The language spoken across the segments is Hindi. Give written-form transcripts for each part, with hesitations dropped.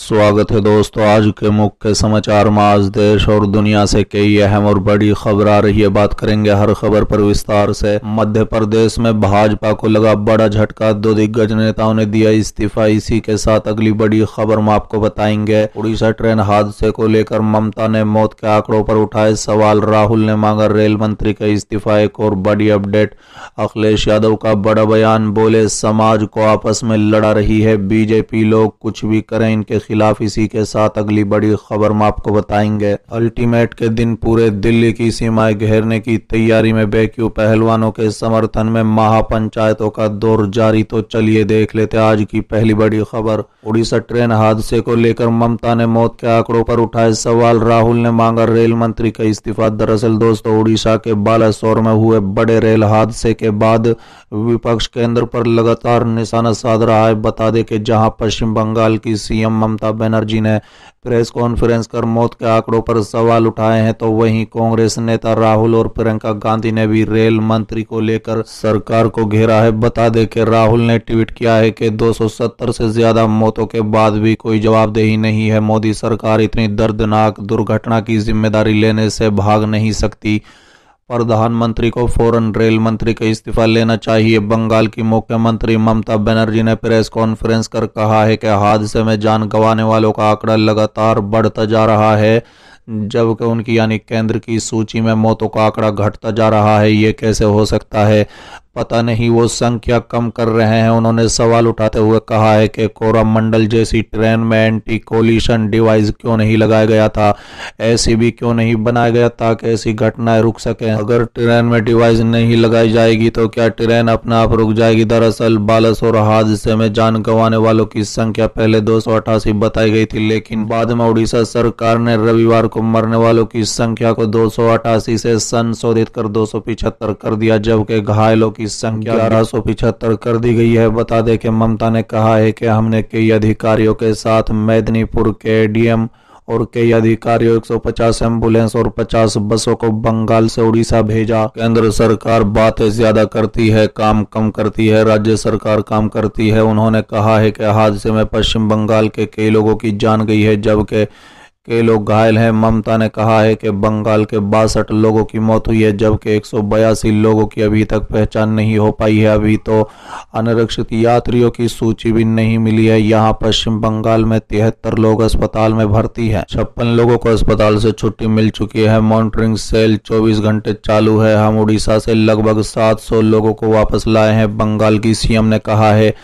स्वागत है दोस्तों। आज के मुख्य समाचार में आज देश और दुनिया से कई अहम और बड़ी खबर आ रही है। बात करेंगे हर खबर पर विस्तार से। मध्य प्रदेश में भाजपा को लगा बड़ा झटका, 2 दिग्गज नेताओं ने दिया इस्तीफा। इसी के साथ अगली बड़ी खबर में आपको बताएंगे। उड़ीसा ट्रेन हादसे को लेकर ममता ने मौत के आंकड़ों पर उठाए सवाल, राहुल ने मांगा रेल मंत्री का इस्तीफा। एक और बड़ी अपडेट, अखिलेश यादव का बड़ा बयान, बोले समाज को आपस में लड़ा रही है बीजेपी, लोग कुछ भी करें इनके खिलाफ। इसी के साथ अगली बड़ी खबर में आपको बताएंगे। अल्टीमेट के दिन पूरे दिल्ली की सीमाएं घेरने की तैयारी में बेक्यू पहलवानों के समर्थन में महापंचायतों का दौर जारी। तो चलिए देख लेते आज की पहली बड़ी खबर। उड़ीसा ट्रेन हादसे को लेकर ममता ने मौत के आंकड़ों पर उठाए सवाल, राहुल ने मांगा रेल मंत्री का इस्तीफा। दरअसल दोस्तों, उड़ीसा के बालासोर में हुए बड़े रेल हादसे के बाद विपक्ष केंद्र पर लगातार निशाना साध रहा है। बता दें कि जहां पश्चिम बंगाल की सीएम ममता बनर्जी ने प्रेस कॉन्फ्रेंस कर मौत के आंकड़ों पर सवाल उठाए हैं, तो वहीं कांग्रेस नेता राहुल और प्रियंका गांधी ने भी रेल मंत्री को लेकर सरकार को घेरा है। बता दें कि राहुल ने ट्वीट किया है कि 270 से ज्यादा मौतों के बाद भी कोई जवाबदेही नहीं है। मोदी सरकार इतनी दर्दनाक दुर्घटना की जिम्मेदारी लेने से भाग नहीं सकती। प्रधानमंत्री को फौरन रेल मंत्री का इस्तीफा लेना चाहिए। बंगाल की मुख्यमंत्री ममता बनर्जी ने प्रेस कॉन्फ्रेंस कर कहा है कि हादसे में जान गंवाने वालों का आंकड़ा लगातार बढ़ता जा रहा है, जबकि उनकी यानी केंद्र की सूची में मौतों का आंकड़ा घटता जा रहा है। ये कैसे हो सकता है, पता नहीं वो संख्या कम कर रहे हैं। उन्होंने सवाल उठाते हुए कहा है कि कोरामंडल जैसी ट्रेन में एंटी कोलिशन डिवाइस क्यों नहीं लगाया गया था, एसीबी क्यों नहीं बनाया गया ताकि ऐसी घटनाएं रुक सकें। अगर ट्रेन में डिवाइस नहीं लगाई जाएगी तो क्या ट्रेन अपने आप रुक जाएगी। दरअसल बालासोर हादसे में जान गंवाने वालों की संख्या पहले 288 बताई गई थी, लेकिन बाद में उड़ीसा सरकार ने रविवार को मरने वालों की संख्या को 288 से संशोधित कर 275 कर दिया, जबकि घायलों की संख्या 1175 कर दी गई है। बता दें कि ममता ने कहा है कि हमने कई अधिकारियों के साथ मेदिनीपुर के एडीएम और कई अधिकारियों 150 एम्बुलेंस और 50 बसों को बंगाल से उड़ीसा भेजा। केंद्र सरकार बातें ज्यादा करती है, काम कम करती है, राज्य सरकार काम करती है। उन्होंने कहा है कि हादसे में पश्चिम बंगाल के कई लोगों की जान गई है, जबकि कई लोग घायल हैं। ममता ने कहा है कि बंगाल के 62 लोगों की मौत हुई है, जबकि 182 लोगों की अभी तक पहचान नहीं हो पाई है। अभी तो अनारक्षित यात्रियों की सूची भी नहीं मिली है। यहाँ पश्चिम बंगाल में 73 लोग अस्पताल में भर्ती हैं। 56 लोगों को अस्पताल से छुट्टी मिल चुकी है। मॉनिटरिंग सेल 24 घंटे चालू है। हम उड़ीसा से लगभग 700 लोगों को वापस लाए हैं। बंगाल की सीएम ने कहा है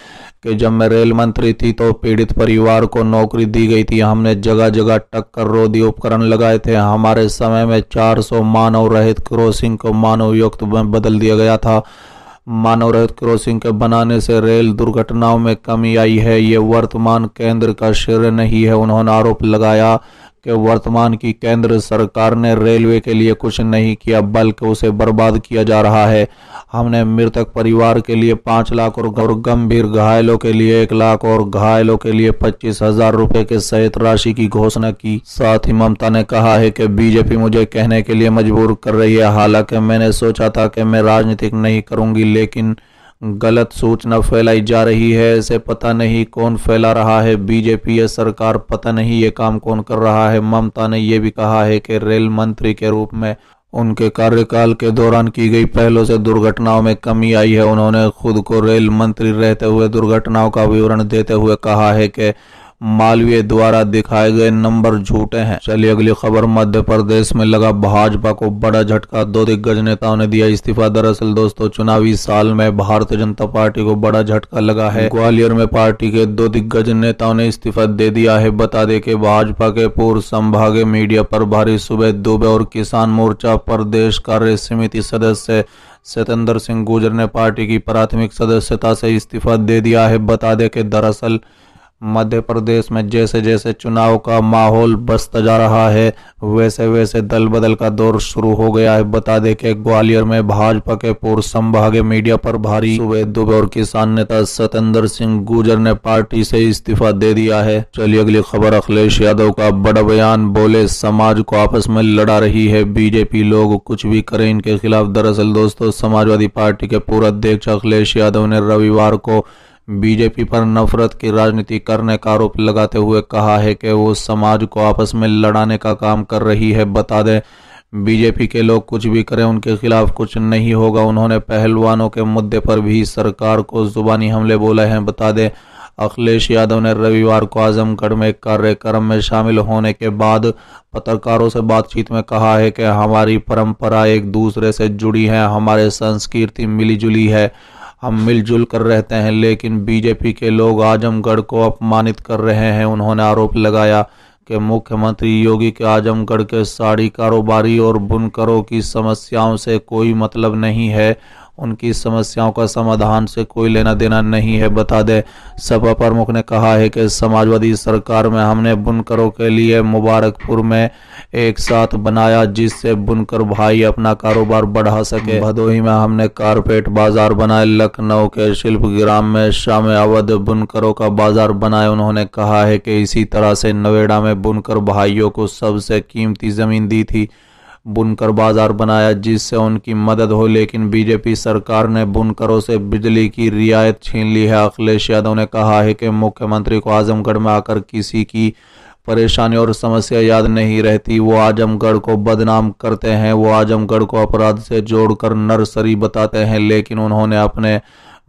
कि जब मैं रेल मंत्री थी तो पीड़ित परिवार को नौकरी दी गई थी। हमने जगह जगह टक्कर रोधी उपकरण लगाए थे। हमारे समय में 400 मानव रहित क्रॉसिंग को मानव युक्त में बदल दिया गया था। मानव रहित क्रॉसिंग के बनाने से रेल दुर्घटनाओं में कमी आई है। ये वर्तमान केंद्र का श्रेय नहीं है। उन्होंने आरोप लगाया कि वर्तमान की केंद्र सरकार ने रेलवे के लिए कुछ नहीं किया, बल्कि उसे बर्बाद किया जा रहा है। हमने मृतक परिवार के लिए 5 लाख और गंभीर घायलों के लिए 1 लाख और घायलों के लिए 25,000 रुपए के सहित राशि की घोषणा की। साथ ही ममता ने कहा है कि बीजेपी मुझे कहने के लिए मजबूर कर रही है। हालांकि मैंने सोचा था कि मैं राजनीति नहीं करूंगी, लेकिन गलत सूचना फैलाई जा रही है। इसे पता नहीं कौन फैला रहा है, बीजेपी या सरकार, पता नहीं ये काम कौन कर रहा है। ममता ने यह भी कहा है कि रेल मंत्री के रूप में उनके कार्यकाल के दौरान की गई पहलों से दुर्घटनाओं में कमी आई है। उन्होंने खुद को रेल मंत्री रहते हुए दुर्घटनाओं का विवरण देते हुए कहा है कि मालवीय द्वारा दिखाए गए नंबर झूठे हैं। चलिए अगली खबर। मध्य प्रदेश में लगा भाजपा को बड़ा झटका, 2 दिग्गज नेताओं ने दिया इस्तीफा। दरअसल दोस्तों, चुनावी साल में भारतीय जनता पार्टी को बड़ा झटका लगा है। ग्वालियर में पार्टी के 2 दिग्गज नेताओं ने इस्तीफा दे दिया है। बता दें कि भाजपा के पूर्व संभागीय मीडिया प्रभारी सुबेद दुबे और किसान मोर्चा प्रदेश कार्य समिति सदस्य सतेंद्र सिंह गुर्जर ने पार्टी की प्राथमिक सदस्यता से इस्तीफा दे दिया है। बता दें कि दरअसल मध्य प्रदेश में जैसे जैसे चुनाव का माहौल बसता जा रहा है, वैसे वैसे दल बदल का दौर शुरू हो गया है। बता दें कि ग्वालियर में भाजपा के पूर्व संभागीय मीडिया प्रभारी सुबेद दुबे और किसान नेता सतेंद्र सिंह गुर्जर ने पार्टी से इस्तीफा दे दिया है। चलिए अगली खबर। अखिलेश यादव का बड़ा बयान, बोले समाज को आपस में लड़ा रही है बीजेपी, लोग कुछ भी करें इनके खिलाफ। दरअसल दोस्तों, समाजवादी पार्टी के पूर्व अध्यक्ष अखिलेश यादव ने रविवार को बीजेपी पर नफरत की राजनीति करने का आरोप लगाते हुए कहा है कि वो समाज को आपस में लड़ाने का काम कर रही है। बता दें, बीजेपी के लोग कुछ भी करें उनके खिलाफ कुछ नहीं होगा। उन्होंने पहलवानों के मुद्दे पर भी सरकार को जुबानी हमले बोले हैं। बता दें, अखिलेश यादव ने रविवार को आजमगढ़ में एक कार्यक्रम में शामिल होने के बाद पत्रकारों से बातचीत में कहा है कि हमारी परंपरा एक दूसरे से जुड़ी है, हमारे संस्कृति मिली जुली है, हम मिलजुल कर रहते हैं, लेकिन बीजेपी के लोग आजमगढ़ को अपमानित कर रहे हैं। उन्होंने आरोप लगाया कि मुख्यमंत्री योगी के आजमगढ़ के साड़ी कारोबारी और बुनकरों की समस्याओं से कोई मतलब नहीं है, उनकी समस्याओं का समाधान से कोई लेना देना नहीं है। बता दें, सपा प्रमुख ने कहा है कि समाजवादी सरकार में हमने बुनकरों के लिए मुबारकपुर में एक साथ बनाया जिससे बुनकर भाई अपना कारोबार बढ़ा सके। भदोही में हमने कारपेट बाजार बनाए, लखनऊ के शिल्पग्राम में शाम अवध बुनकरों का बाजार बनाया। उन्होंने कहा है कि इसी तरह से नोएडा में बुनकर भाइयों को सबसे कीमती जमीन दी थी, बुनकर बाजार बनाया जिससे उनकी मदद हो, लेकिन बीजेपी सरकार ने बुनकरों से बिजली की रियायत छीन ली है। अखिलेश यादव ने कहा है कि मुख्यमंत्री को आजमगढ़ में आकर किसी की परेशानी और समस्या याद नहीं रहती, वो आजमगढ़ को बदनाम करते हैं, वो आजमगढ़ को अपराध से जोड़कर नर्सरी बताते हैं, लेकिन उन्होंने अपने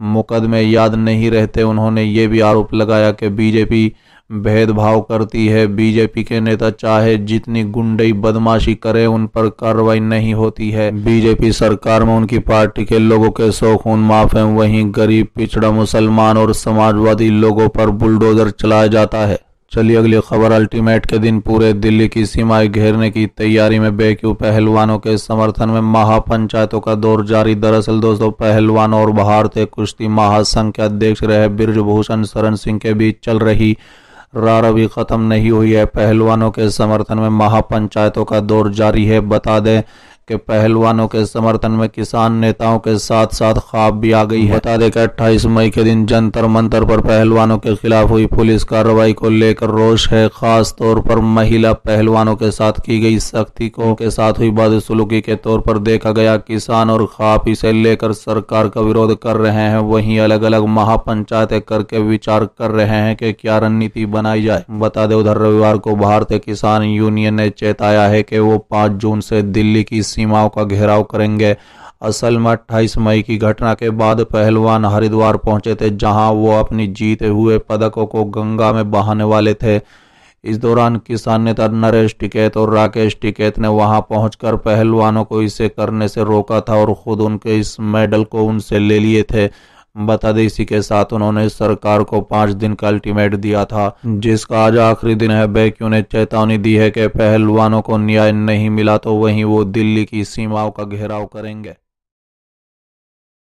मुकदमे याद नहीं रहते। उन्होंने ये भी आरोप लगाया कि बीजेपी भेदभाव करती है, बीजेपी के नेता चाहे जितनी गुंडई बदमाशी करे उन पर कार्रवाई नहीं होती है। बीजेपी सरकार में उनकी पार्टी के लोगों के 100 खून माफ हैं, वहीं गरीब, पिछड़ा, मुसलमान और समाजवादी लोगों पर बुलडोजर चलाया जाता है। चलिए अगली खबर। अल्टीमेट के दिन पूरे दिल्ली की सीमाएं घेरने की तैयारी में बेक्यू पहलवानों के समर्थन में महापंचायतों का दौर जारी। दरअसल दोस्तों, पहलवानों और भारतीय कुश्ती महासंघ के अध्यक्ष रहे बृजभूषण शरण सिंह के बीच चल रही रार अभी खत्म नहीं हुई है। पहलवानों के समर्थन में महापंचायतों का दौर जारी है। बता दें कि पहलवानों के समर्थन में किसान नेताओं के साथ साथ ख्वाब भी आ गई है। बता दें कि 28 मई के दिन जंतर मंतर पर पहलवानों के खिलाफ हुई पुलिस कार्रवाई को लेकर रोष है। खास तौर पर महिला पहलवानों के साथ की गई सख्ती को के साथ हुई बदसलूकी के तौर पर देखा गया। किसान और ख्वाब इसे लेकर सरकार का विरोध कर रहे हैं, वहीं अलग अलग महापंचायतें करके विचार कर रहे हैं कि क्या रणनीति बनाई जाए। बता दें, उधर रविवार को भारतीय किसान यूनियन ने चेताया है कि वो 5 जून से दिल्ली की सीमाओं का घेराव करेंगे। असल में 28 मई की घटना के बाद पहलवान हरिद्वार पहुंचे थे, जहां वो अपनी जीते हुए पदकों को गंगा में बहाने वाले थे। इस दौरान किसान नेता नरेश टिकैत और राकेश टिकैत ने वहां पहुंचकर पहलवानों को इसे करने से रोका था और खुद उनके इस मेडल को उनसे ले लिए थे। बता दें, इसी के साथ उन्होंने सरकार को 5 दिन का अल्टीमेट दिया था, जिसका आज आखिरी दिन है। बेक्यू ने चेतावनी दी है कि पहलवानों को न्याय नहीं मिला तो वहीं वो दिल्ली की सीमाओं का घेराव करेंगे।